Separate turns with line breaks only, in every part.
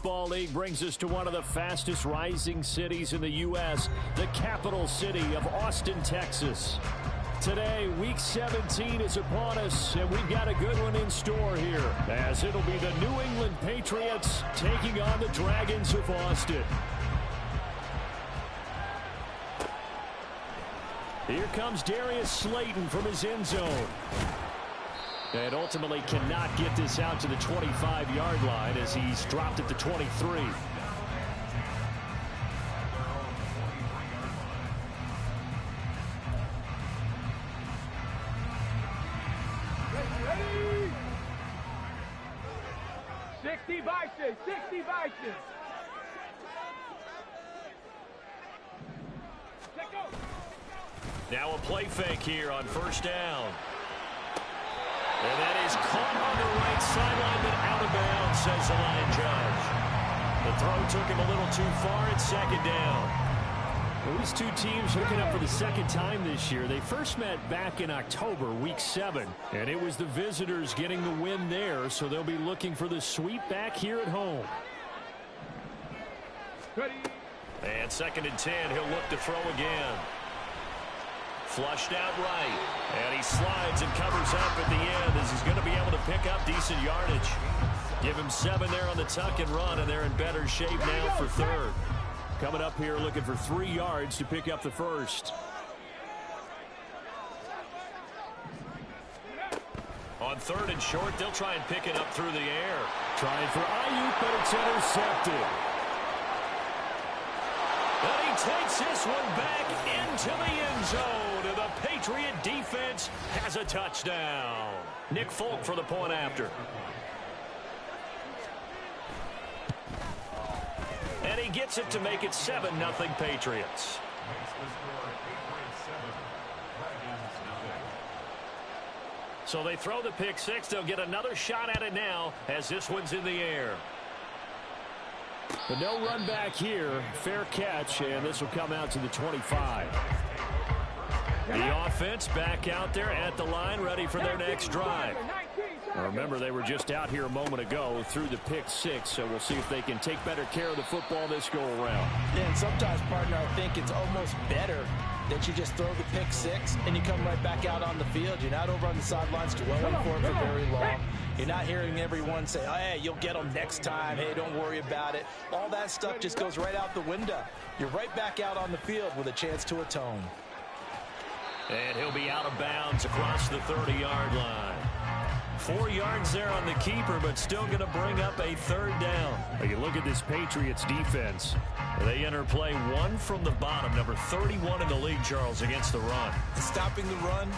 Football League brings us to one of the fastest rising cities in the U.S., the capital city of Austin, Texas. Today, Week 17 is upon us, and we've got a good one in store here, as it'll be the New England Patriots taking on the Dragons of Austin. Here comes Darius Slayton from his end zone. And ultimately cannot get this out to the 25-yard line as he's dropped at the 23.
Ready? 60 Bison, 60 Bison. Let go.
Now a play fake here on first down. And that is caught on the right sideline, but out of bounds, says the line judge. The throw took him a little too far. It's second down. Well, these two teams hooking up for the second time this year. They first met back in October, Week 7, and it was the visitors getting the win there, so they'll be looking for the sweep back here at home.
Ready?
And second and 10, he'll look to throw again. Flushed out right, and he slides and covers up at the end as he's going to be able to pick up decent yardage. Give him 7 there on the tuck and run, and they're in better shape now for third. Coming up here looking for 3 yards to pick up the first. On third and short, they'll try and pick it up through the air. Trying for Ayuk, but it's intercepted. And he takes this one back into the end zone. And the Patriot defense has a touchdown. Nick Folk for the point after. And he gets it to make it 7-0 Patriots. So they throw the pick six. They'll get another shot at it now as this one's in the air. But no run back here. Fair catch, and this will come out to the 25. The offense back out there at the line, ready for their next drive. Now remember, they were just out here a moment ago through the pick six, so we'll see if they can take better care of the football this go-around.
Yeah, and sometimes, partner, I think it's almost better that you just throw the pick six and you come right back out on the field. You're not over on the sidelines dwelling for it for very long. You're not hearing everyone say, oh, hey, you'll get them next time. Hey, don't worry about it. All that stuff just goes right out the window. You're right back out on the field with a chance to atone.
And he'll be out of bounds across the 30-yard line. 4 yards there on the keeper, but still going to bring up a third down. You look at this Patriots defense. They enter play 1 from the bottom, number 31 in the league, Charles, against the run.
Stopping the run,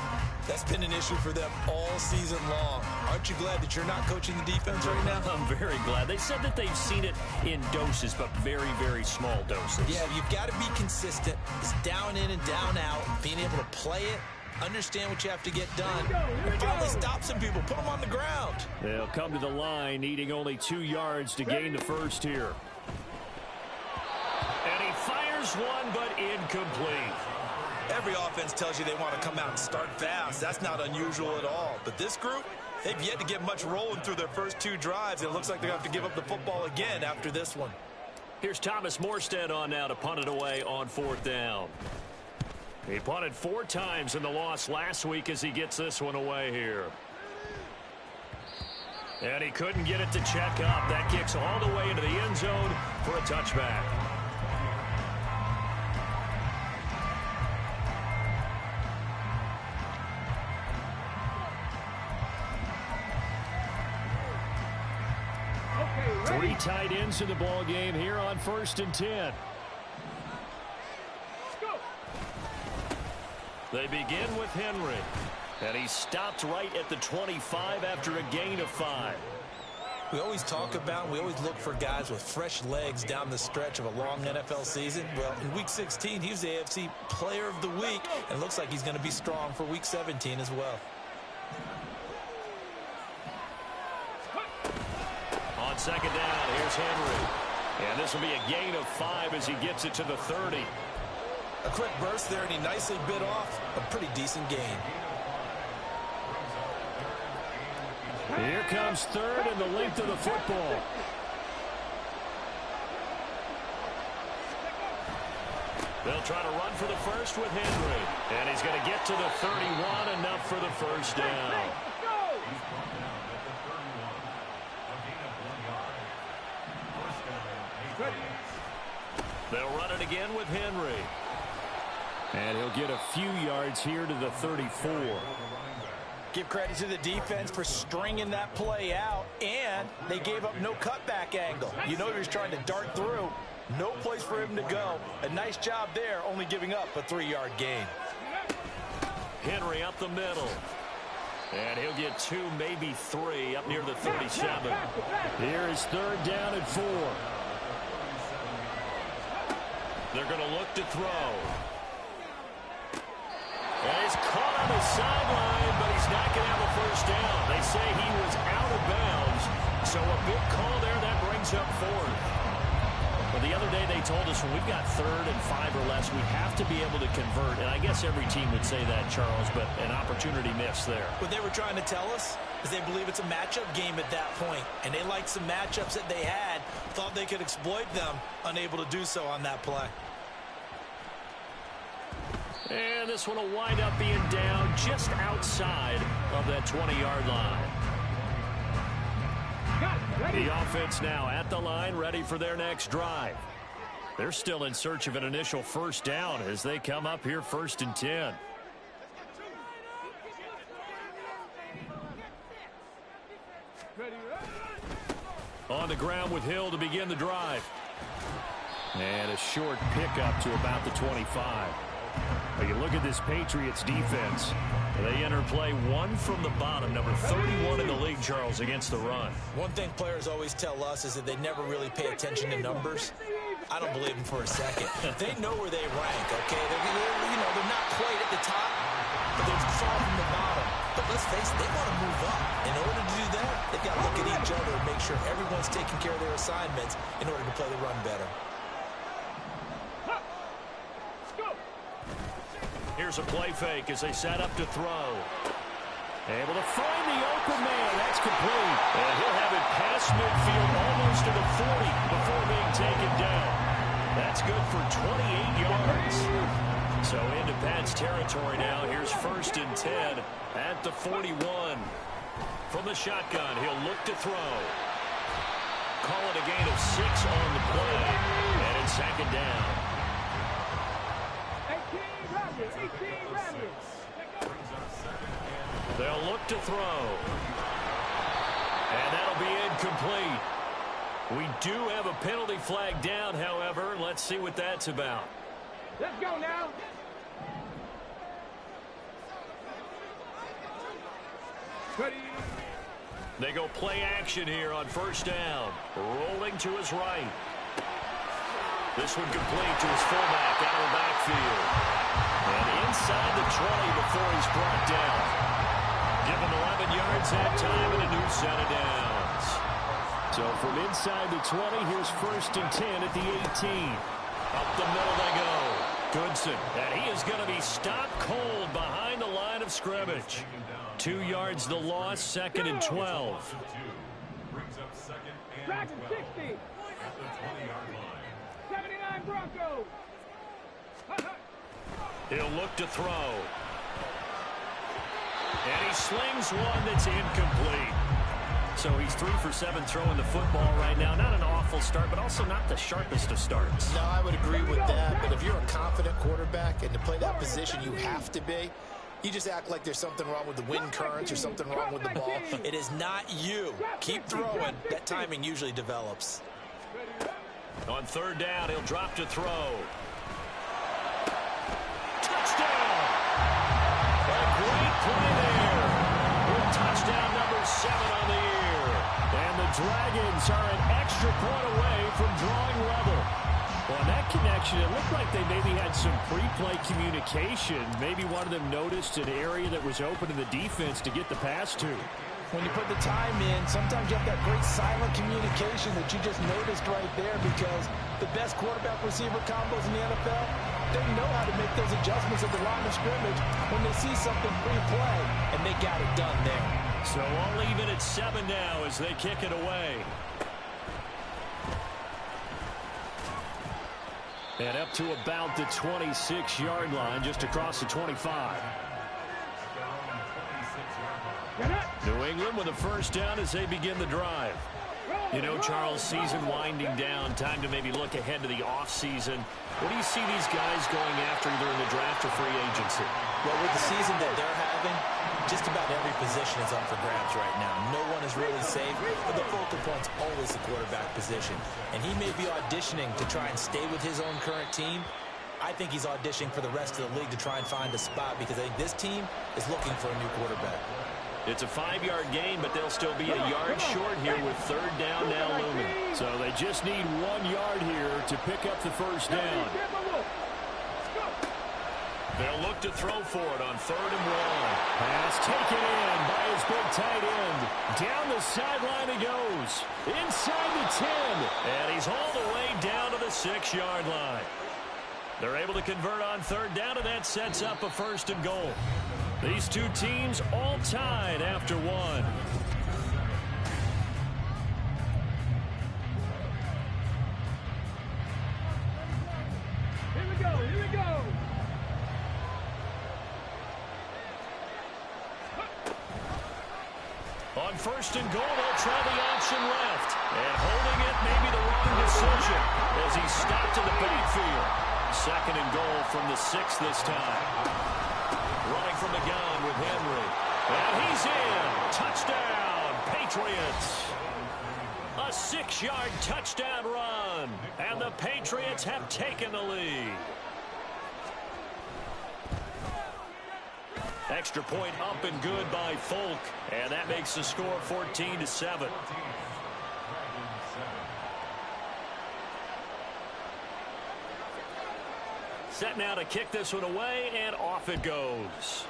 that's been an issue for them all season long. Aren't you glad that you're not coaching the defense right now?
I'm very glad. They said that they've seen it in doses, but very, very small doses.
Yeah, you've got to be consistent. It's down in and down out, being able to play it. Understand what you have to get done. And finally stop some people. Put them on the ground.
They'll come to the line, needing only 2 yards to gain the first here. And he fires one, but incomplete.
Every offense tells you they want to come out and start fast. That's not unusual at all. But this group, they've yet to get much rolling through their first 2 drives. It looks like they're going to have to give up the football again after this one.
Here's Thomas Morstead on now to punt it away on 4th down. He punted 4 times in the loss last week as he gets this one away here. And he couldn't get it to check up. That kicks all the way into the end zone for a touchback.
Okay,
3 tight ends in the ball game here on 1st and 10. They begin with Henry, and he stopped right at the 25 after a gain of 5.
We always talk about, we always look for guys with fresh legs down the stretch of a long NFL season. Well, in Week 16, he was the AFC Player of the Week, and it looks like he's going to be strong for Week 17 as well.
On 2nd down, here's Henry. And this will be a gain of 5 as he gets it to the 30.
A quick burst there, and he nicely bit off a pretty decent gain.
Here comes 3rd and the length of the football. They'll try to run for the first with Henry. And he's going to get to the 31, enough for the first down. They'll run it again with Henry.
And he'll get a few yards here to the 34.
Give credit to the defense for stringing that play out, and they gave up no cutback angle. You know he was trying to dart through. No place for him to go. A nice job there, only giving up a 3-yard gain.
Henry up the middle. And he'll get 2, maybe 3 up near the 37.
Here is 3rd down and 4.
They're going to look to throw. And he's caught on the sideline, but he's not going to have a first down. They say he was out of bounds, so a big call there. That brings up 4th. But the other day they told us when we've got 3rd and 5 or less, we have to be able to convert. And I guess every team would say that, Charles, but an opportunity missed there.
What they were trying to tell us is they believe it's a matchup game at that point, and they liked some matchups that they had, thought they could exploit them, unable to do so on that play.
And this one will wind up being down just outside of that 20-yard line. The offense now at the line, ready for their next drive. They're still in search of an initial first down as they come up here 1st and 10. On the ground with Hill to begin the drive.
And a short pickup to about the 25. Well, you look at this Patriots defense.
They enter play 1 from the bottom, number 31 in the league, Charles, against the run.
One thing players always tell us is that they never really pay attention to numbers. I don't believe them for a second. They know where they rank, okay? They're not quite at the top, but they're far from the bottom. But let's face it, they want to move up. In order to do that, they've got to look at each other and make sure everyone's taking care of their assignments in order to play the run better.
Here's a play fake as they set up to throw. Able to find the open man. That's complete. And he'll have it past midfield almost to the 40 before being taken down. That's good for 28 yards. So into Pat's territory now. Here's 1st and 10 at the 41. From the shotgun, he'll look to throw. Call it a gain of 6 on the play. And it's 2nd down. They'll look to throw. And that'll be incomplete. We do have a penalty flag down, however. Let's see what that's about.
Let's go now. Ready.
They go play action here on 1st down. Rolling to his right. This one complete to his fullback out of the backfield. And inside the 20 before he's brought down. Give him 11 yards that time and a new set of downs.
So from inside the 20, here's 1st and 10 at the 18.
Up the middle they go. Goodson. And he is going to be stopped cold behind the line of scrimmage. 2 yards the loss, 2nd and 12.
Dragon 60. 79 Broncos.
He'll look to throw. And he slings one that's incomplete. So he's 3 for 7 throwing the football right now. Not an awful start, but also not the sharpest of starts.
No, I would agree with that. But if you're a confident quarterback and to play that position you have to be, you just act like there's something wrong with the wind currents or something wrong with the ball. It is not you. Keep throwing. That timing usually develops.
On 3rd down, he'll drop to throw. Touchdown! A great play there. With touchdown number 7 on the year.
And the Dragons are an extra point away from drawing level. Well, in that connection, it looked like they maybe had some pre-play communication. Maybe one of them noticed an area that was open to the defense to get the pass to.
When you put the time in, sometimes you have that great silent communication that you just noticed right there, because the best quarterback-receiver combos in the NFL, they know how to make those adjustments at the line of scrimmage when they see something pre-play, and they got it done there.
So all even at 7 now as they kick it away.
And up to about the 26-yard line, just across the 25. New England with a first down as they begin the drive. You know, Charles, season winding down, time to maybe look ahead to the offseason. What do you see these guys going after either in the draft or free agency?
Well, with the season that they're having, just about every position is up for grabs right now. No one is really safe, but the focal point's always the quarterback position. And he may be auditioning to try and stay with his own current team. I think he's auditioning for the rest of the league to try and find a spot because I think this team is looking for a new quarterback.
It's a 5-yard gain, but they'll still be a yard short here with third down now looming. So they just need 1 yard here to pick up the first down. They'll look to throw for it on 3rd and 1. Pass taken in by his big tight end. Down the sideline he goes. Inside the 10. And he's all the way down to the 6-yard line. They're able to convert on 3rd down, and that sets up a 1st and goal. These two teams all tied after 1.
Here we go, here we go.
On 1st and goal, they'll try the option left. And holding it may be the wrong decision as he's stopped in the backfield. 2nd and goal from the 6 this time. Running from the gun with Henry. And he's in. Touchdown, Patriots. A 6-yard touchdown run. And the Patriots have taken the lead. Extra point up and good by Folk. And that makes the score 14-7. Set now to kick this one away, and off it goes.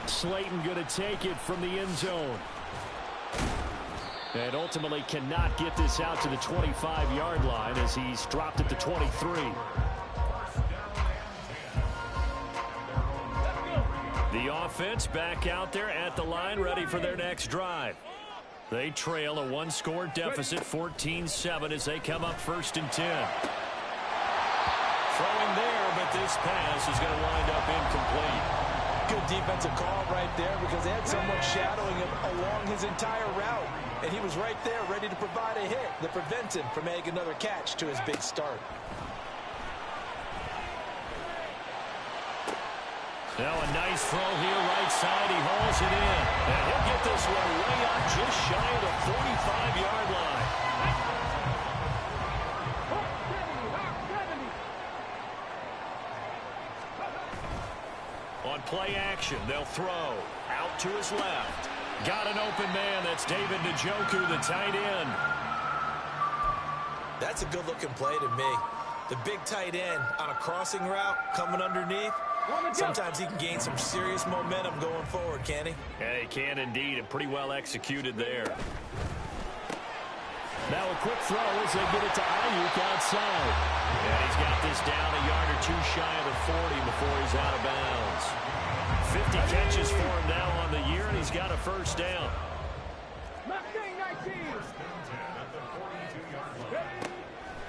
Slayton going to take it from the end zone. And ultimately cannot get this out to the 25-yard line as he's dropped at the 23. The offense back out there at the line, ready for their next drive. They trail a 1-score deficit, 14-7, as they come up 1st and 10. Throwing there, but this pass is going to wind up incomplete.
Good defensive call right there because they had someone shadowing him along his entire route. And he was right there ready to provide a hit that prevents him from making another catch to his big start.
Now a nice throw here, right side. He hauls it in. And he'll get this one way up just shy of the 45-yard line. On play action, they'll throw. Out to his left. Got an open man. That's David Njoku, the tight end.
That's a good-looking play to me. The big tight end on a crossing route coming underneath. Sometimes he can gain some serious momentum going forward, can he?
Yeah, he can indeed, and pretty well executed there. Now a quick throw as they get it to Ayuk outside. And he's got this down a yard or two shy of the 40 before he's out of bounds. 50 catches for him now on the year, and he's got a first down.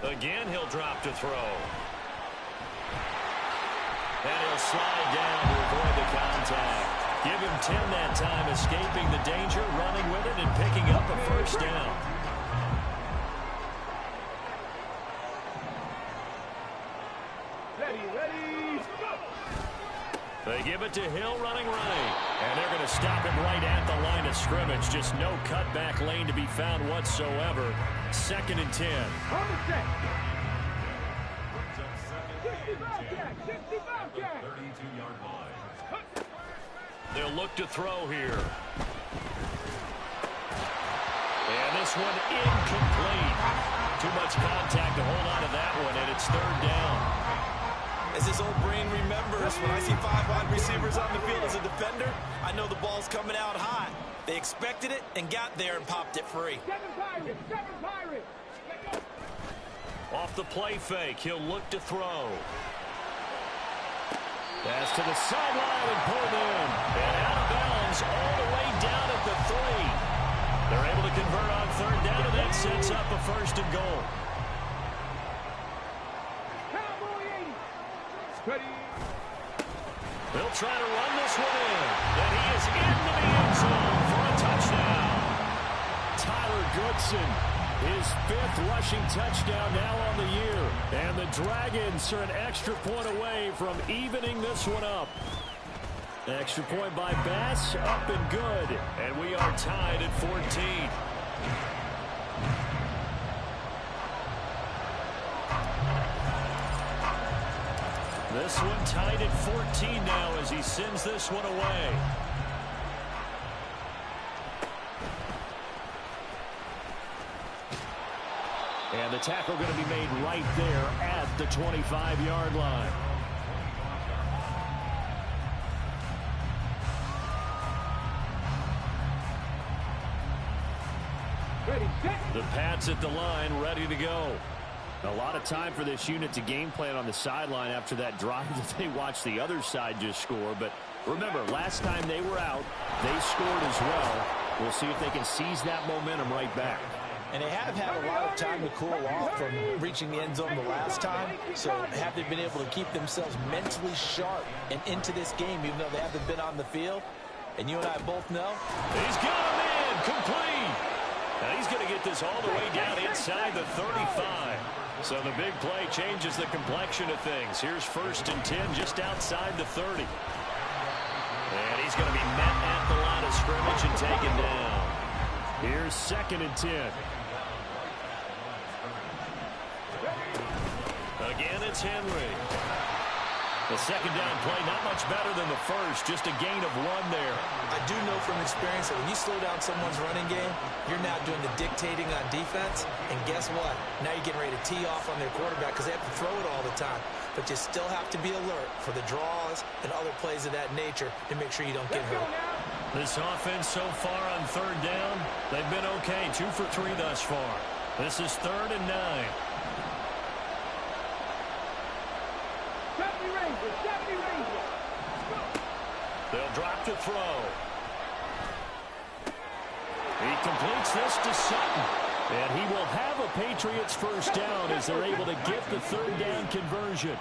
Again, he'll drop to throw. And he'll slide down to avoid the contact. Give him 10 that time, escaping the danger, running with it, and picking up a first down. They give it to Hill running right. And they're going to stop him right at the line of scrimmage. Just no cutback lane to be found whatsoever. 2nd and 10. They'll look to throw here. And this one incomplete. Too much contact to hold on to that one, and it's 3rd down.
As his old brain remembers, when I see 5 wide receivers on the field as a defender, I know the ball's coming out hot. They expected it and got there and popped it free.
Seven Pirates.
Off the play fake, he'll look to throw. Pass to the sideline and pulled in. And out of bounds all the way down at the 3. They're able to convert on 3rd down, and that
that sets up a 1st and goal.
Cowboy 80. Ready.
He'll try to run this one in. And he is into the end zone for a touchdown.
Tyler Goodson, his 5th rushing touchdown now on the year. And the Dragons are an extra point away from evening this one up. Extra point by Bass, up and good.
And we are tied at 14. This one tied at 14 now as he sends this one away.
And the tackle going to be made right there at the 25-yard line.
Ready, set.
The Pats at the line, ready to go.
A lot of time for this unit to game plan on the sideline after that drive that they watched the other side just score. But remember, last time they were out, they scored as well. We'll see if they can seize that momentum right back.
And they have had a lot of time to cool off from reaching the end zone the last time. So have they been able to keep themselves mentally sharp and into this game, even though they haven't been on the field? And you and I both know.
He's got him in, complete. Now he's going to get this all the way down inside the 35. So the big play changes the complexion of things. Here's 1st and 10 just outside the 30. And he's going to be met at the line of scrimmage and taken down.
Here's 2nd and 10.
Again, it's Henry. The 2nd down play, not much better than the 1st, just a gain of 1 there.
I do know from experience that when you slow down someone's running game, you're now doing the dictating on defense. And guess what? Now you're getting ready to tee off on their quarterback because they have to throw it all the time. But you still have to be alert for the draws and other plays of that nature to make sure you don't get hurt.
This offense so far on 3rd down, they've been okay. 2 for 3 thus far. This is 3rd and 9.
70 Rangers, 70 Rangers.
They'll drop the throw. He completes this to Sutton.
And he will have a Patriots 1st down as they're able to get the 3rd down conversion.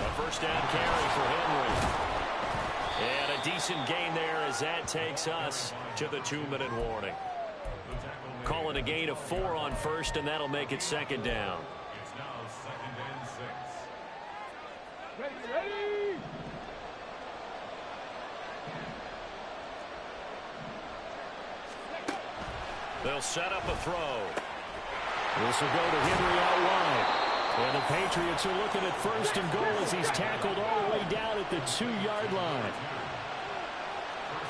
A 1st down carry for Henry. And a decent gain there as that takes us to the 2-minute warning. Calling a gain of 4 on 1st, and that'll make it 2nd down.
Ready, ready.
They'll set up a throw.
This will go to Henry out wide. And the Patriots are looking at 1st and goal as he's tackled all the way down at the 2-yard line.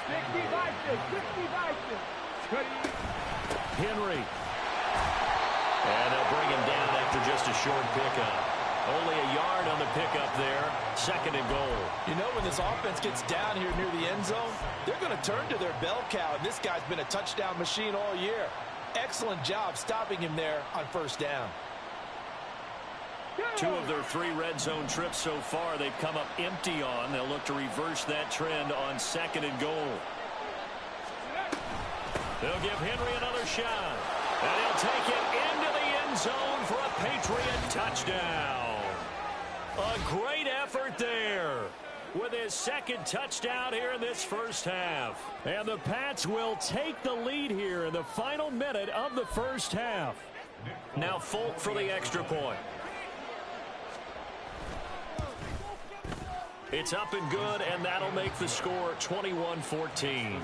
60 Vikings, 60 Vikings. Ready.
Henry.
And they'll bring him down after just a short pickup. Only a yard on the pickup there. 2nd and goal.
You know, when this offense gets down here near the end zone, they're going to turn to their bell cow, and this guy's been a touchdown machine all year. Excellent job stopping him there on 1st down.
2 of their 3 red zone trips so far they've come up empty on. They'll look to reverse that trend on 2nd and goal. They'll give Henry another shot. And he'll take it into the end zone for a Patriot touchdown. A great effort there with his 2nd touchdown here in this 1st half.
And the Pats will take the lead here in the final minute of the 1st half.
Now Folk for the extra point. It's up and good, and that'll make the score 21-14.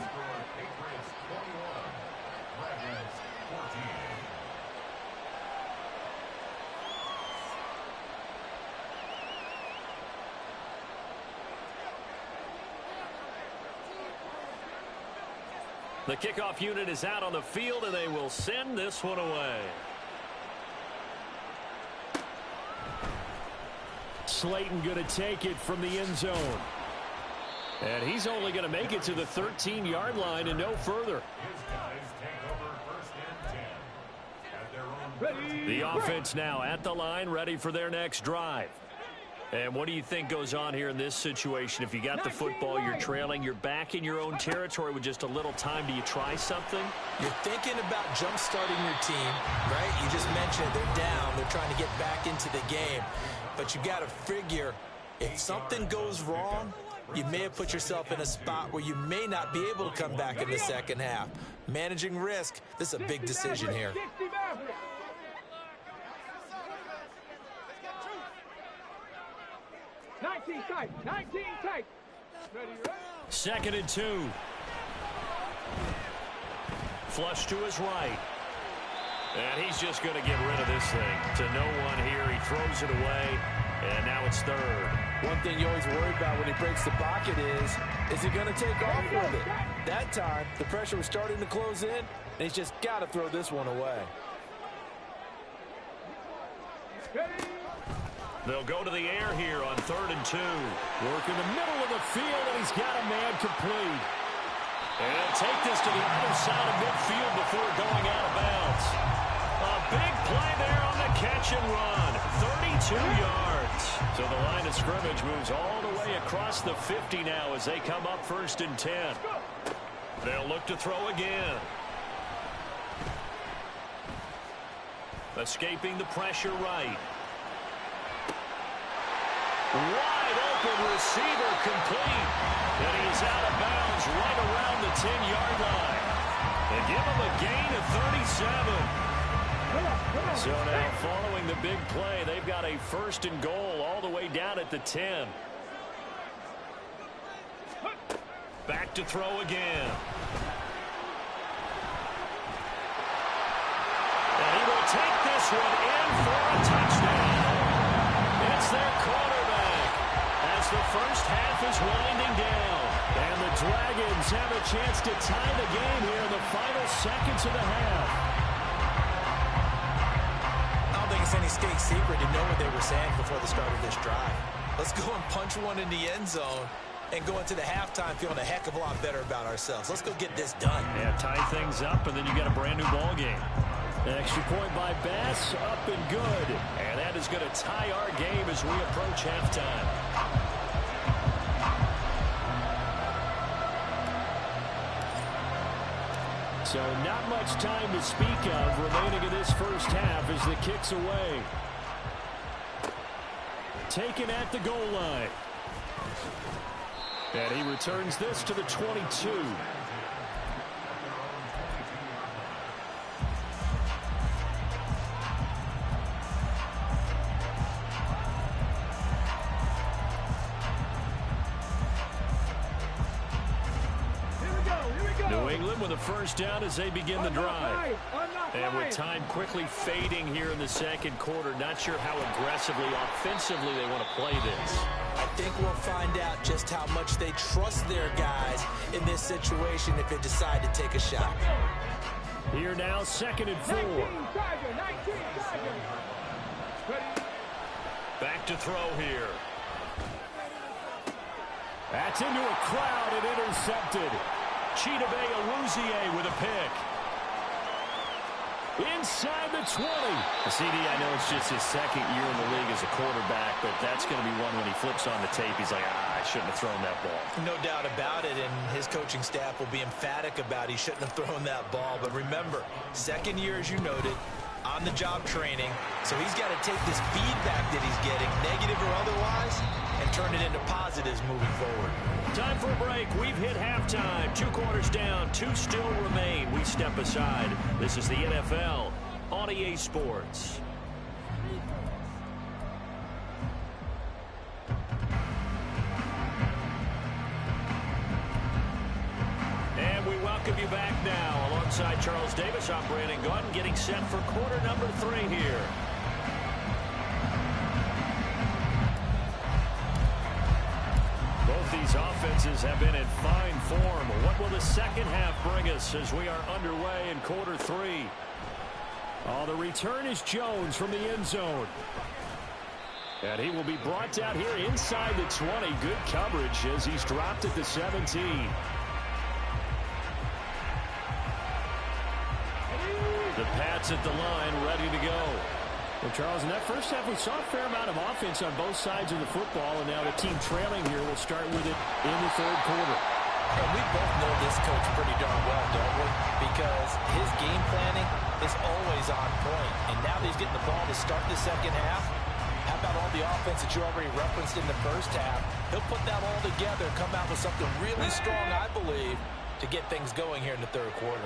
The kickoff unit is out on the field, and they will send this one away.
Slayton going to take it from the end zone. And he's only going to make it to the 13-yard line and no further.
The offense now at the line, ready for their next drive. And what do you think goes on here in this situation? If you got the football, you're trailing, you're back in your own territory with just a little time. Do you try something?
You're thinking about jump-starting your team, right? You just mentioned it. They're down. They're trying to get back into the game. But you got to figure, if something goes wrong, you may have put yourself in a spot where you may not be able to come back in the second half. Managing risk, this is a big decision here.
19 tight. 19 tight. Ready, ready.
2nd and 2. Flush to his right. And he's just going to get rid of this thing. To no one here. He throws it away. And now it's 3rd.
One thing you always worry about when he breaks the pocket is he going to take off with it? That time, the pressure was starting to close in, and he's just got to throw this one away.
They'll go to the air here on 3rd and 2.
Work in the middle of the field, and he's got a man complete.
And take this to the other side of midfield before going out of bounds. A big play there on the catch and run. 32 yards. So the line of scrimmage moves all the way across the 50 now as they come up 1st and 10. They'll look to throw again. Escaping the pressure right. Wide open receiver complete. And he's out of bounds right around the 10-yard line. And give him a gain of 37. So now following the big play, they've got a 1st and goal all the way down at the 10. Back to throw again. And he will take this one in for a touchdown. It's their quarterback as the first half is winding down.
And the Dragons have a chance to tie the game here in the final seconds of the half.
I don't think it's any state secret to know what they were saying before the start of this drive. Let's go and punch one in the end zone and go into the halftime feeling a heck of a lot better about ourselves. Let's go get this done.
Yeah, tie things up, and then you get a brand new ball game.
An extra point by Bass, up and good.
And that is going to tie our game as we approach halftime.
So not much time to speak of remaining in this first half as the kick's away. Taken at the goal line. And he returns this to the 22. New England with a first down as they begin the drive. And with time quickly fading here in the second quarter, not sure how aggressively, offensively they want to play this.
I think we'll find out just how much they trust their guys in this situation if they decide to take a shot.
Here now, 2nd and 4.
19 Tiger.
Back to throw here.
That's into a crowd and intercepted.
Chidobe Awuzie with a pick.
Inside the 20.
CD, I know it's just his second year in the league as a quarterback, but that's going to be one when he flips on the tape, he's like, I shouldn't have thrown that ball.
No doubt about it, and his coaching staff will be emphatic about he shouldn't have thrown that ball. But remember, second year, as you noted, on-the-job training, so he's got to take this feedback that he's getting, negative or otherwise, and turn it into positives moving forward.
Time for a break. We've hit halftime. 2 quarters down. 2 still remain. We step aside. This is the NFL on EA Sports. And we welcome you back now. Alongside Charles Davis, I'm Brandon Gaudin, getting set for quarter number 3 here. Both these offenses have been in fine form. What will the second half bring us as we are underway in quarter 3?
Oh, the return is Jones from the end zone. And he will be brought down here inside the 20. Good coverage as he's dropped at the 17. The Pats at the line, ready to go. Well, Charles, in that first half, we saw a fair amount of offense on both sides of the football, and now the team trailing here will start with it in the third quarter.
And we both know this coach pretty darn well, don't we? Because his game planning is always on point. And now that he's getting the ball to start the second half, how about all the offense that you already referenced in the first half? He'll put that all together and come out with something really strong, I believe, to get things going here in the third quarter.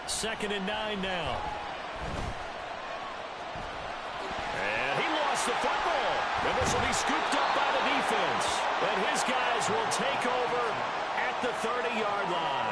Second and 9 now. And he lost the football. And this will be scooped up by the defense. And his guys will take over at the 30-yard line.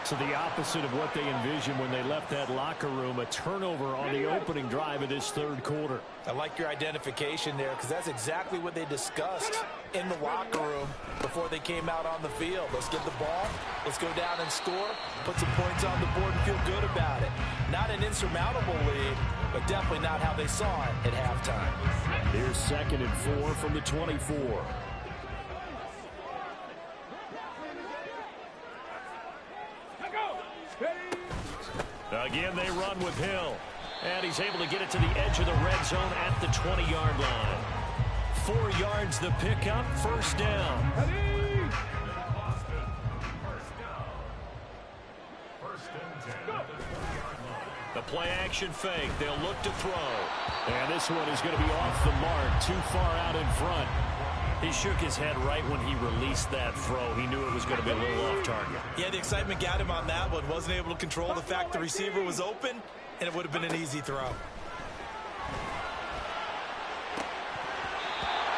So the opposite of what they envisioned when they left that locker room, a turnover on the opening drive of this third quarter.
I like your identification there because that's exactly what they discussed in the locker room before they came out on the field. Let's get the ball, let's go down and score, put some points on the board and feel good about it. Not an insurmountable lead, but definitely not how they saw it at halftime.
Here's 2nd and 4 from the 24. Again, they run with Hill. And he's able to get it to the edge of the red zone at the 20-yard line. 4 yards the pickup, first down. The play action fake. They'll look to throw. And this one is going to be off the mark, too far out in front. He shook his head right when he released that throw. He knew it was going to be a little off target.
Yeah, the excitement got him on that one. Wasn't able to control the fact the receiver was open, and it would have been an easy throw.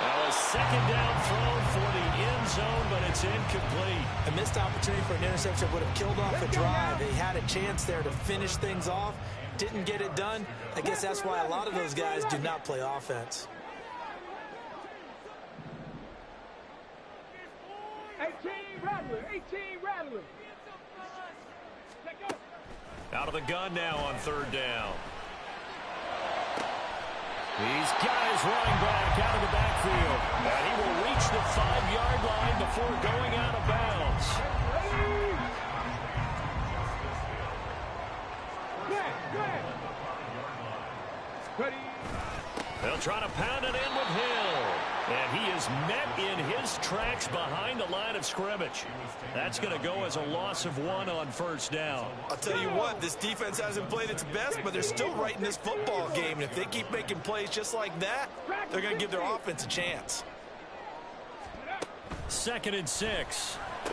Well, a second down thrown for the end zone, but it's incomplete.
A missed opportunity for an interception would have killed off the drive. They had a chance there to finish things off. Didn't get it done. I guess that's why a lot of those guys do not play offense.
18 Rattler.
Out of the gun now on third down. These guys running back out of the backfield. And he will reach the 5-yard line before going out of bounds. They'll try to pound it in with Hill. And he is met in his tracks behind the line of scrimmage. That's going to go as a loss of 1 on first down.
I'll tell you what, this defense hasn't played its best, but they're still right in this football game. And if they keep making plays just like that, they're going to give their offense a chance.
2nd and 6. And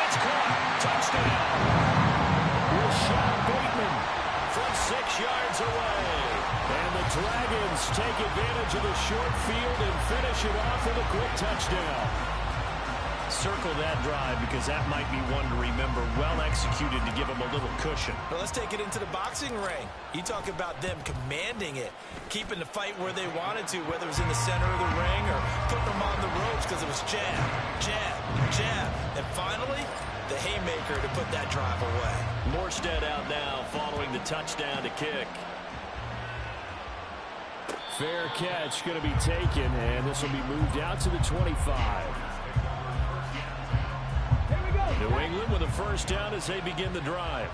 it's caught. Touchdown. Rashad Bateman from 6 yards away. And the Dragons take advantage of the short field and finish it off with a quick touchdown. Circle that drive because that might be one to remember. Well executed to give them a little cushion.
Well, let's take it into the boxing ring. You talk about them commanding it, keeping the fight where they wanted to, whether it was in the center of the ring or putting them on the ropes because it was jab, jab, jab. And finally, the haymaker to put that drive away.
Morstead out now following the touchdown to kick. Fair catch going to be taken, and this will be moved out to the 25. New England with a first down as they begin the drive.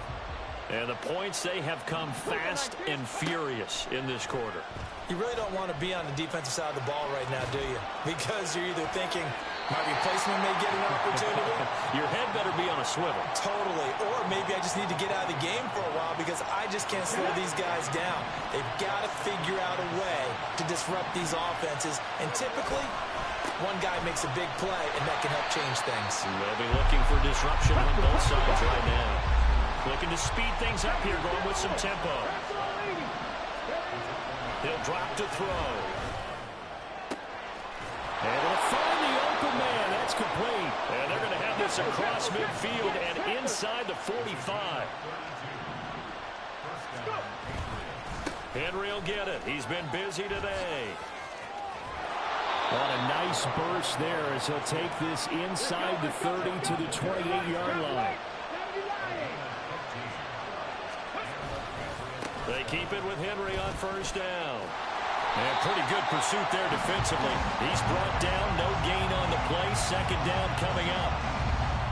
And the points, they have come fast and furious in this quarter.
You really don't want to be on the defensive side of the ball right now, do you? Because you're either thinking, my replacement may get an opportunity.
Your head better be on a swivel.
Totally. Or maybe I just need to get out of the game for a while because I just can't slow these guys down. They've got to figure out a way to disrupt these offenses. And typically, one guy makes a big play, and that can help change things.
They'll be looking for disruption on both sides right now. Looking to speed things up here, going with some tempo. He'll drop to throw. And he'll find the open man. That's complete. And they're going to have this across midfield and inside the 45. Henry will get it. He's been busy today. What a nice burst there as he'll take this inside the 30 to the 28-yard line.
They keep it with Henry on first down. And pretty good pursuit there defensively. He's brought down, no gain on the play. Second down coming up.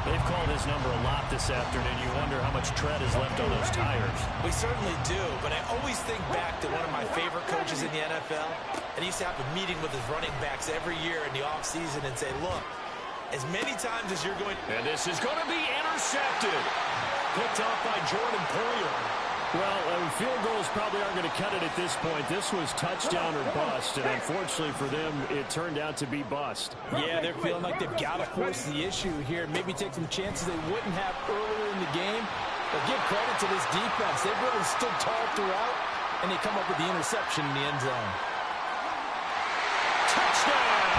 They've called his number a lot this afternoon. You wonder how much tread is left on those tires.
We certainly do, but I always think back to one of my favorite coaches in the NFL. And he used to have a meeting with his running backs every year in the offseason and say, look, as many times as you're going...
And this is going to be intercepted. Picked off by Jordan Poyer.
Well, field goals probably aren't going to cut it at this point. This was touchdown or bust, and unfortunately for them, it turned out to be bust.
Yeah, they're feeling like they've got to force the issue here, maybe take some chances they wouldn't have earlier in the game. But give credit to this defense. They've really stood tall throughout, and they come up with the interception in the end zone.
Touchdown!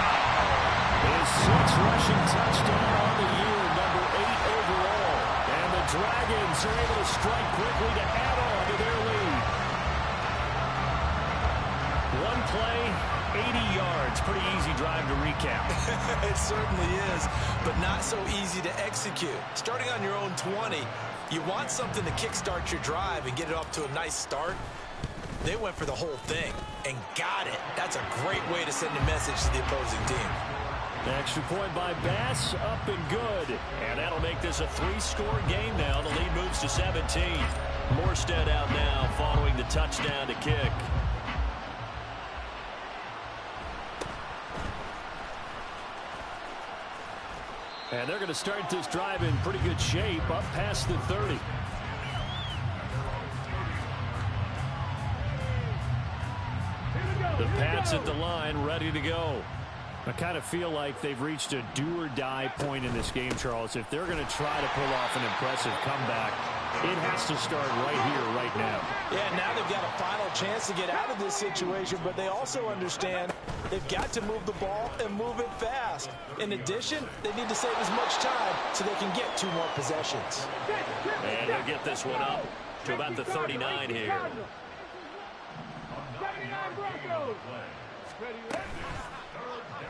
His sixth rushing touchdown on the year, number 8 overall. And the Dragons are able to strike quickly to add on to their lead. One play, 80 yards. Pretty easy drive to recap.
It certainly is, but not so easy to execute. Starting on your own 20, you want something to kickstart your drive and get it off to a nice start. They went for the whole thing and got it. That's a great way to send a message to the opposing team.
Extra point by Bass, up and good.
And that'll make this a 3-score game now. The lead moves to 17. Morstead out now following the touchdown to kick.
And they're going to start this drive in pretty good shape, up past the 30. The Pats at the line, ready to go. I kind of feel like they've reached a do-or-die point in this game, Charles. If they're going to try to pull off an impressive comeback, it has to start right here, right now.
Yeah, now they've got a final chance to get out of this situation, but they also understand they've got to move the ball and move it fast. In addition, they need to save as much time so they can get 2 more possessions.
And they'll get this one up to about the 39 here.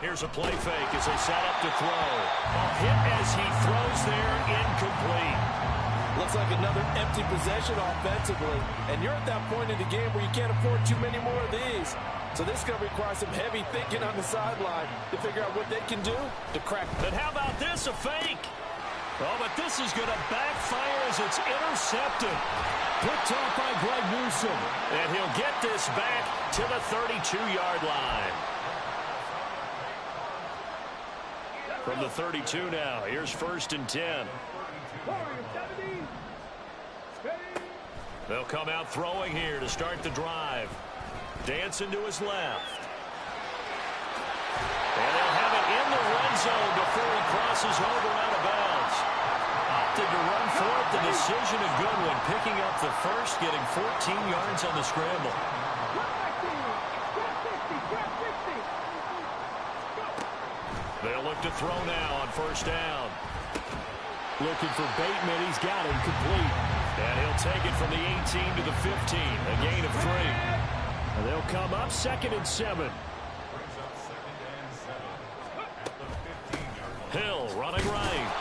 Here's a play fake as they set up to throw. A hit as he throws there, incomplete.
Looks like another empty possession offensively. And you're at that point in the game where you can't afford too many more of these. So this is going to require some heavy thinking on the sideline to figure out what they can do to crack.
But how about this, a fake? Oh, but this is going to backfire as it's intercepted. Picked off by Greg Newsome. And he'll get this back to the 32-yard line. From the 32 now, here's 1st and 10. They'll come out throwing here to start the drive. Dancing to his left. And they'll have it in the red zone before he crosses over out of bounds. Opted to run for it. The decision a good one. Picking up the first, getting 14 yards on the scramble. They'll look to throw now on 1st down.
Looking for Bateman. He's got him complete.
And he'll take it from the 18 to the 15. A gain of 3.
And they'll come up 2nd and 7.
Hill running right.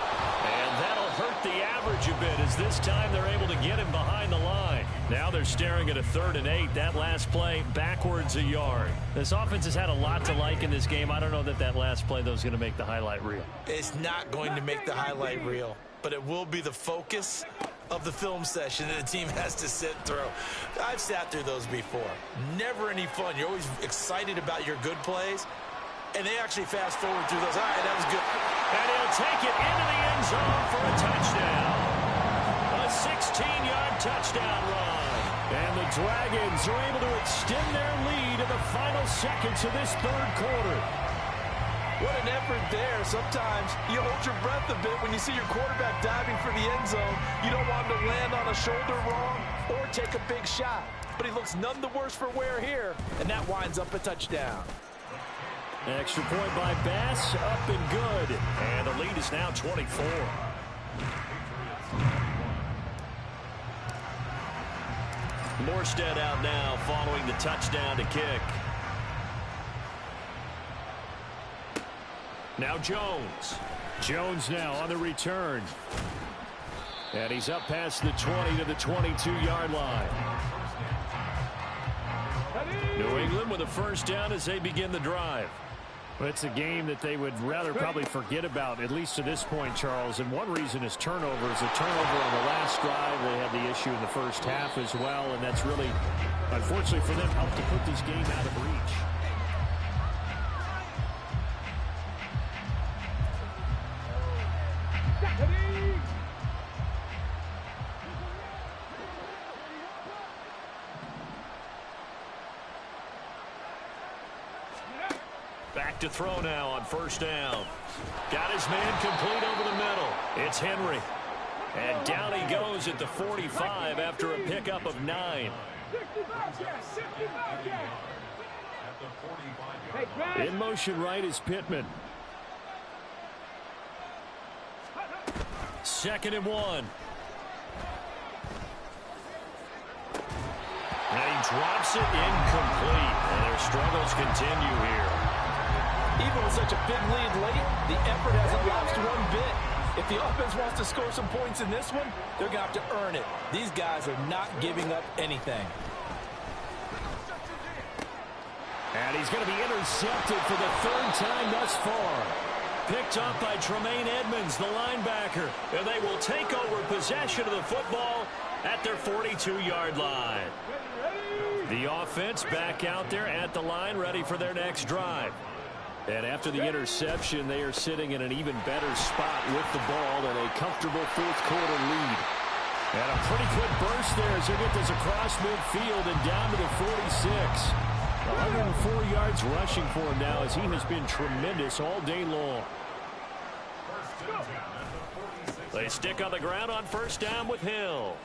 And that'll hurt the average a bit as this time they're able to get him behind the line. Now they're staring at a 3rd and 8. That last play backwards a yard.
This offense has had a lot to like in this game. I don't know that last play, though, is going to make the highlight reel.
It's not going to make the highlight reel, but it will be the focus of the film session that the team has to sit through. I've sat through those before. Never any fun. You're always excited about your good plays, and they actually fast forward through those. All right, that was good.
And he'll take it into the end zone for a touchdown. A 16-yard touchdown run.
And the Dragons are able to extend their lead in the final seconds of this 3rd quarter.
What an effort there. Sometimes you hold your breath a bit when you see your quarterback diving for the end zone. You don't want him to land on a shoulder wrong or take a big shot. But he looks none the worse for wear here, and that winds up a touchdown.
Extra point by Bass, up and good.
And the lead is now 24. Morstead out now following the touchdown to kick. Now Jones.
Jones now on the return. And he's up past the 20 to the 22-yard line.
New England with a first down as they begin the drive.
Well, it's a game that they would rather probably forget about, at least to this point, Charles. And one reason is turnovers. A turnover on the last drive. They had the issue in the first half as well, and that's really, unfortunately for them, helped to put this game out of reach.
Back to throw now on first down. Got his man complete over the middle. It's Henry. And down he goes at the 45 after a pickup of 9.
In motion right is Pittman.
2nd and 1. And he drops it incomplete. And their struggles continue here.
Even with such a big lead late, the effort hasn't lapsed one bit. If the offense wants to score some points in this one, they're going to have to earn it. These guys are not giving up anything.
And he's going to be intercepted for the 3rd time thus far.
Picked up by Tremaine Edmonds, the linebacker. And they will take over possession of the football at their 42-yard line. The offense back out there at the line, ready for their next drive. And after the interception, they are sitting in an even better spot with the ball and a comfortable 4th quarter lead. And a pretty good burst there as they get this across midfield and down to the 46. 104 yards rushing for him now as he has been tremendous all day long. They stick on the ground on first down with Hill.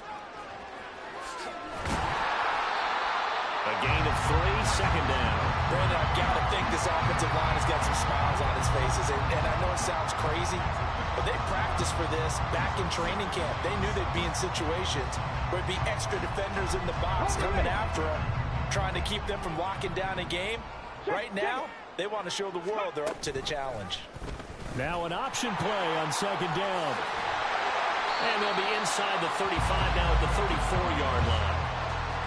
A gain of 3, 2nd down.
Brandon, I've got to think this offensive line has got some smiles on its faces. And I know it sounds crazy, but they practiced for this back in training camp. They knew they'd be in situations where it'd be extra defenders in the box coming after them, trying to keep them from locking down a game. Right now, they want to show the world they're up to the challenge.
Now an option play on 2nd down.
And they'll be inside the 35 now at the 34-yard line.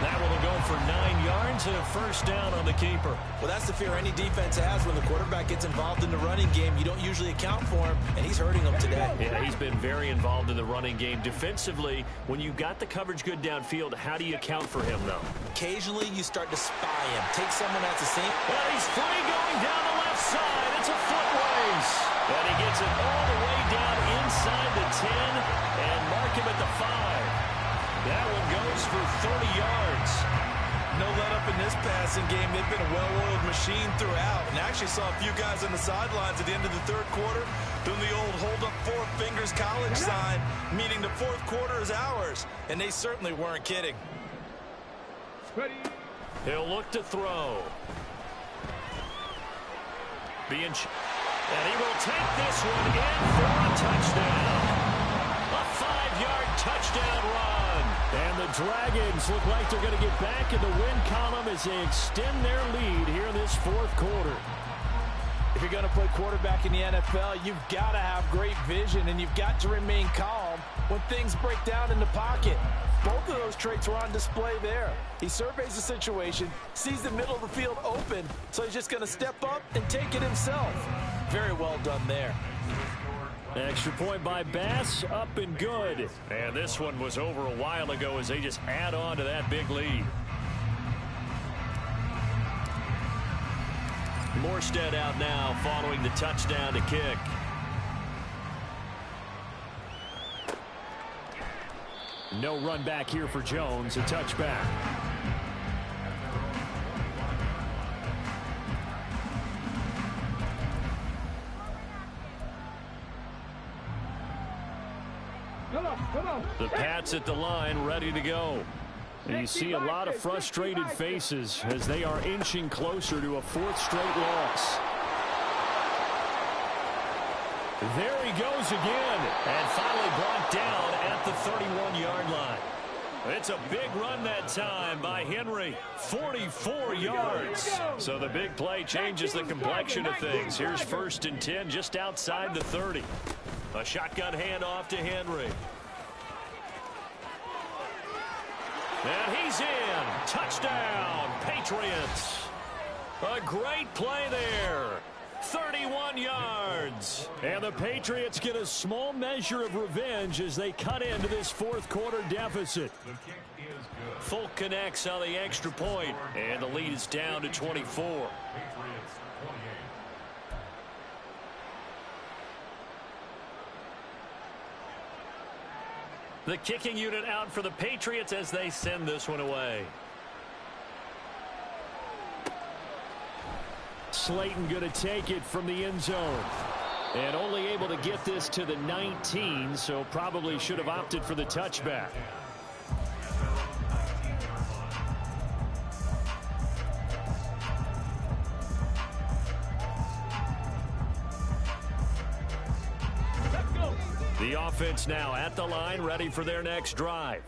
That will go for 9 yards and a first down on the keeper.
Well, that's the fear any defense has when the quarterback gets involved in the running game. You don't usually account for him, and he's hurting them today.
Yeah, he's been very involved in the running game. Defensively, when you got the coverage good downfield, how do you account for him, though?
Occasionally, you start to spy him. Take someone that's the same.
Well, he's free going down the left side. It's a foot race. And he gets it all the way down inside the 10 and mark him at the 5. That one goes for 30 yards.
No let up in this passing game. They've been a well-oiled machine throughout. And actually saw a few guys on the sidelines at the end of the 3rd quarter doing the old hold up 4 fingers college sign, meaning the 4th quarter is ours. And they certainly weren't kidding.
He'll look to throw. And he will take this one in for a touchdown. A 5-yard touchdown run.
And the Dragons look like they're going to get back in the win column as they extend their lead here in this 4th quarter.
If you're going to play quarterback in the NFL, you've got to have great vision, and you've got to remain calm when things break down in the pocket. Both of those traits were on display there. He surveys the situation, sees the middle of the field open, so he's just going to step up and take it himself. Very well done there.
Extra point by Bass, up and good.
And this one was over a while ago as they just add on to that big lead. Morstead out now following the touchdown to kick.
No run back here for Jones, a touchback.
The Pats at the line, ready to go.
And you see a lot of frustrated faces as they are inching closer to a 4th straight loss. There he goes again.
And finally brought down at the 31-yard line. It's a big run that time by Henry. 44 yards. So the big play changes the complexion of things. Here's 1st and 10 just outside the 30. A shotgun handoff to Henry. And he's in. Touchdown, Patriots. A great play there. 31 yards.
And the Patriots get a small measure of revenge as they cut into this fourth quarter deficit.
Folk connects on the extra point, and the lead is down to 24. The kicking unit out for the Patriots as they send this one away.
Slayton going to take it from the end zone. And only able to get this to the 19, so probably should have opted for the touchback. The offense now at the line, ready for their next drive.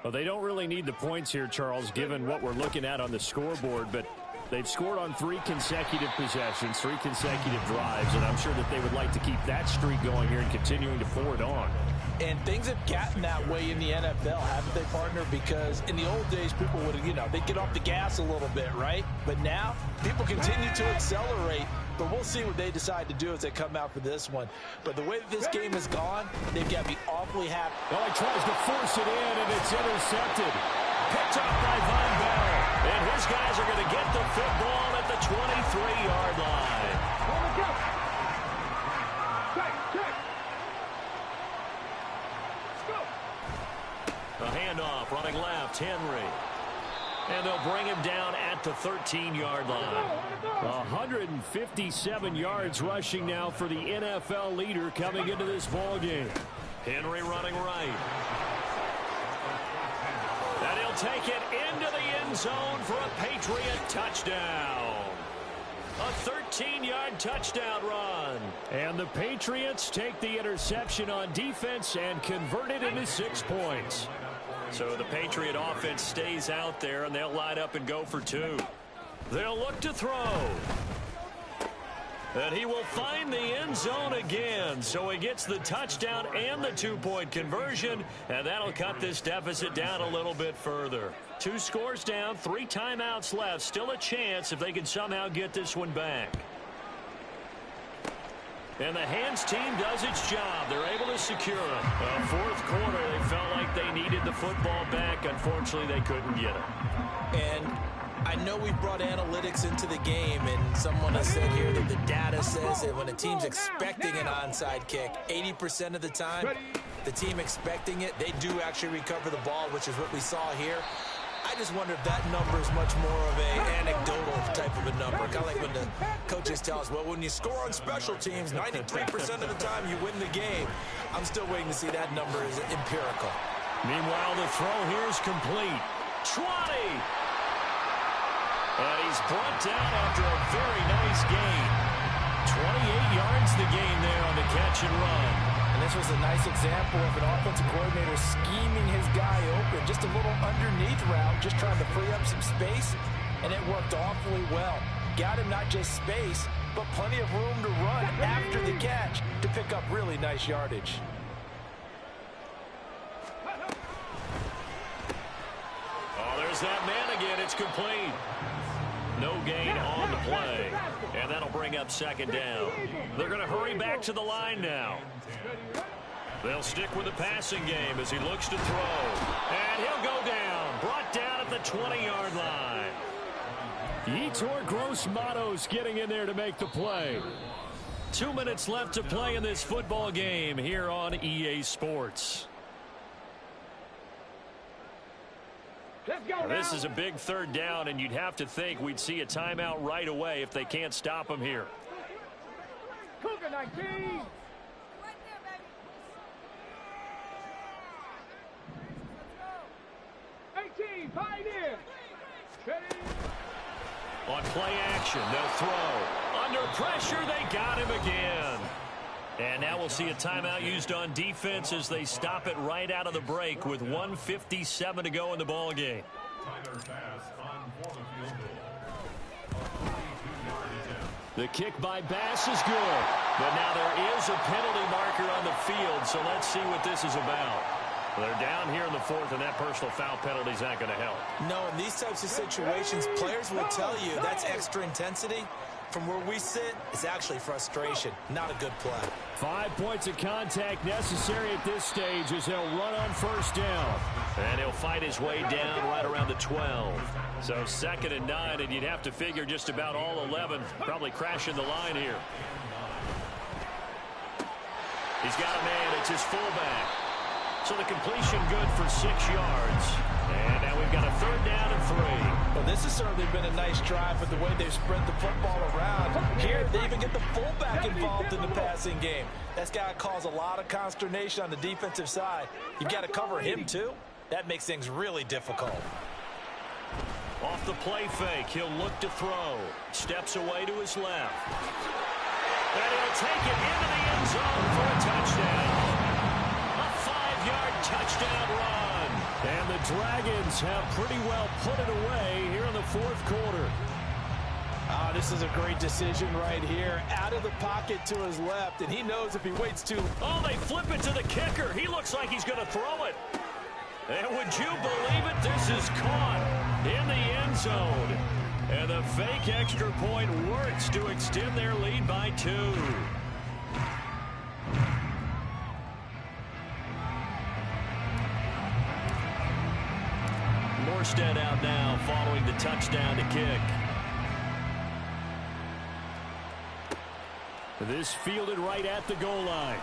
Well, they don't really need the points here, Charles, given what we're looking at on the scoreboard, but they've scored on 3 consecutive possessions, 3 consecutive drives, and I'm sure that they would like to keep that streak going here and continuing to pour it on.
And things have gotten that way in the NFL, haven't they, partner? Because in the old days, people would, they'd get off the gas a little bit, right? But now, people continue to accelerate. But we'll see what they decide to do as they come out for this one. But the way that this game has gone, they've got to be awfully happy.
Well, he tries to force it in, and it's intercepted.
Picked up by Von Bell. And his guys are going to get the football at the 23-yard line.
On the go. Check.
A handoff, running left, Henry. And they'll bring him down at the 13-yard line.
157 yards rushing now for the NFL leader coming into this ball game.
Henry running right. And he'll take it into the end zone for a Patriot touchdown. A 13-yard touchdown run.
And the Patriots take the interception on defense and convert it into 6 points.
So the Patriot offense stays out there, and they'll line up and go for 2. They'll look to throw. And he will find the end zone again. So he gets the touchdown and the 2-point conversion, and that'll cut this deficit down a little bit further. 2 scores down, 3 timeouts left. Still a chance if they can somehow get this one back. And the hands team does its job. They're able to secure it. Fourth quarter, they felt like they needed the football back. Unfortunately, they couldn't get it.
And I know we brought analytics into the game, and someone has said here that the data says that when a team's expecting an onside kick, 80% of the time, the team expecting it, they do actually recover the ball, which is what we saw here. I just wonder if that number is much more of an anecdotal type of a number. Kind of like when the coaches tell us, well, when you score on special teams, 93% of the time you win the game. I'm still waiting to see that number is empirical.
Meanwhile, the throw here is complete. 20! And he's brought down after a very nice gain. 28 yards the gain there on the catch and run.
And this was a nice example of an offensive coordinator scheming his guy open. Just a little underneath route, just trying to free up some space, and it worked awfully well. Got him not just space, but plenty of room to run after the catch to pick up really nice yardage.
Oh, there's that man again. It's complete. No gain on the play. And that'll bring up second down. They're going to hurry back to the line now. They'll stick with the passing game as he looks to throw. And he'll go down. Brought down at the 20-yard line.
Yetur Gross-Matos getting in there to make the play.
2 minutes left to play in this football game here on EA Sports. This is a big third down, and you'd have to think we'd see a timeout right away if they can't stop him here.
Cougar 19.
On play action, they'll throw. Under pressure, they got him again. And now we'll see a timeout used on defense as they stop it right out of the break with 1:57 to go in the ball game. The kick by Bass is good. But now there is a penalty marker on the field, so let's see what this is about. They're down here in the fourth, and that personal foul penalty is not going to help.
No, in these types of situations, players will tell you that's extra intensity. From where we sit, it's actually frustration, not a good play.
5 points of contact necessary at this stage as he'll run on first down.
And he'll fight his way down right around the 12. So 2nd and 9, and you'd have to figure just about all 11 probably crashing the line here. He's got a man. It's his fullback. So the completion good for 6 yards. And now we've got a 3rd down and 3.
Well, this has certainly been a nice drive with the way they've spread the football around. Here, they even get the fullback involved in the passing game. That's got to cause a lot of consternation on the defensive side. You've got to cover him, too. That makes things really difficult.
Off the play fake, he'll look to throw. Steps away to his left. And he'll take it into the end zone for a touchdown. A 5-yard touchdown run.
And the Dragons have pretty well put it away here in the 4th quarter.
This is a great decision right here. Out of the pocket to his left, and he knows if he waits too...
Oh, they flip it to the kicker. He looks like he's going to throw it. And would you believe it? This is caught in the end zone. And the fake extra point works to extend their lead by 2. Morstead out now following the touchdown to kick.
This fielded right at the goal line.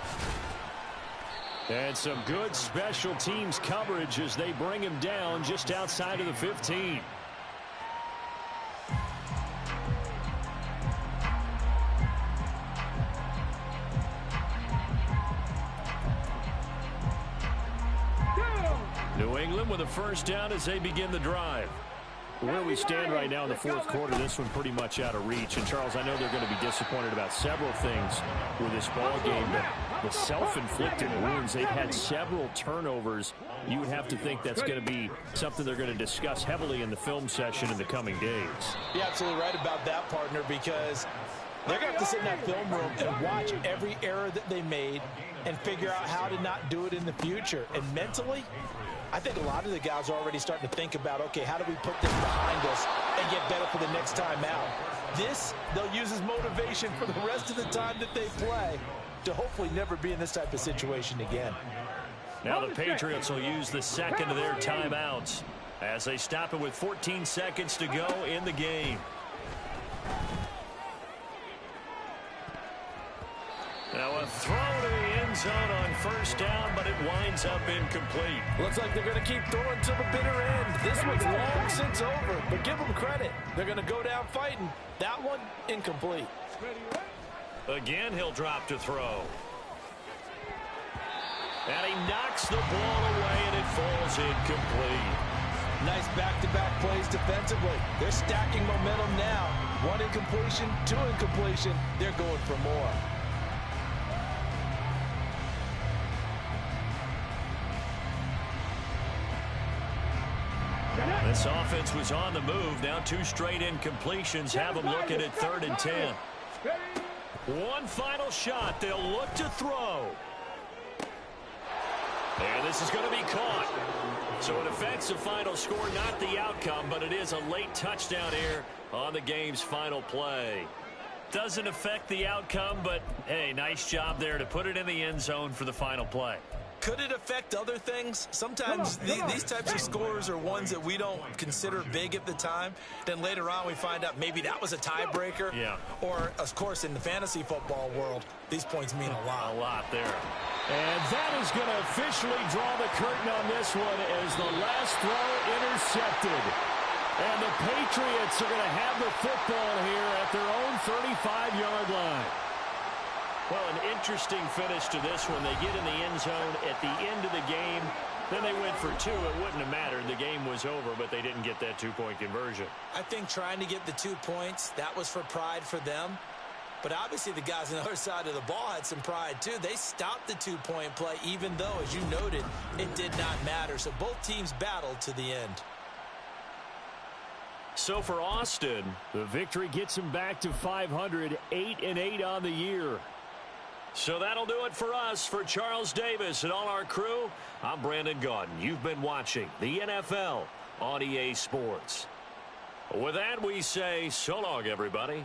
And some good special teams coverage as they bring him down just outside of the 15. New England with a first down as they begin the drive. Where we stand right now in the 4th quarter, this one pretty much out of reach. And, Charles, I know they're going to be disappointed about several things with this ball game, but the self-inflicted wounds, they've had several turnovers. You would have to think that's going to be something they're going to discuss heavily in the film session in the coming days.
You're absolutely right about that, partner, because they're going to have to sit in that film room and watch every error that they made and figure out how to not do it in the future. And mentally, I think a lot of the guys are already starting to think about, okay, how do we put this behind us and get better for the next time out? This, they'll use as motivation for the rest of the time that they play to hopefully never be in this type of situation again.
Now the Patriots will use the 2nd of their timeouts as they stop it with 14 seconds to go in the game. Now a throw to the end zone on first down, but it winds up incomplete.
Looks like they're going to keep throwing to the bitter end. This one's long since over, but give them credit. They're going to go down fighting. That one, incomplete.
Again, he'll drop to throw. And he knocks the ball away, and it falls incomplete.
Nice back-to-back plays defensively. They're stacking momentum now. 1 incompletion, 2 incompletion. They're going for more.
This offense was on the move. Now 2 straight incompletions have them looking at 3rd and 10. One final shot. They'll look to throw. And this is going to be caught. So it affects the final score, not the outcome, but it is a late touchdown here on the game's final play. Doesn't affect the outcome, but, hey, nice job there to put it in the end zone for the final play.
Could it affect other things? Sometimes these types of scores are ones that we don't consider big at the time. Then later on we find out maybe that was a tiebreaker.
Yeah.
Or, of course, in the fantasy football world, these points mean a lot.
A lot there.
And that is going to officially draw the curtain on this one as the last throw intercepted. And the Patriots are going to have the football here at their own 35-yard line.
Well, an interesting finish to this one. They get in the end zone at the end of the game. Then they went for 2. It wouldn't have mattered. The game was over, but they didn't get that 2-point conversion.
I think trying to get the 2 points, that was for pride for them. But obviously the guys on the other side of the ball had some pride too. They stopped the 2-point play, even though, as you noted, it did not matter. So both teams battled to the end.
So for Austin,
the victory gets them back to 500, 8-8 on the year.
So that'll do it for us. For Charles Davis and all our crew, I'm Brandon Gaudin. You've been watching the NFL on EA Sports. With that, we say so long, everybody.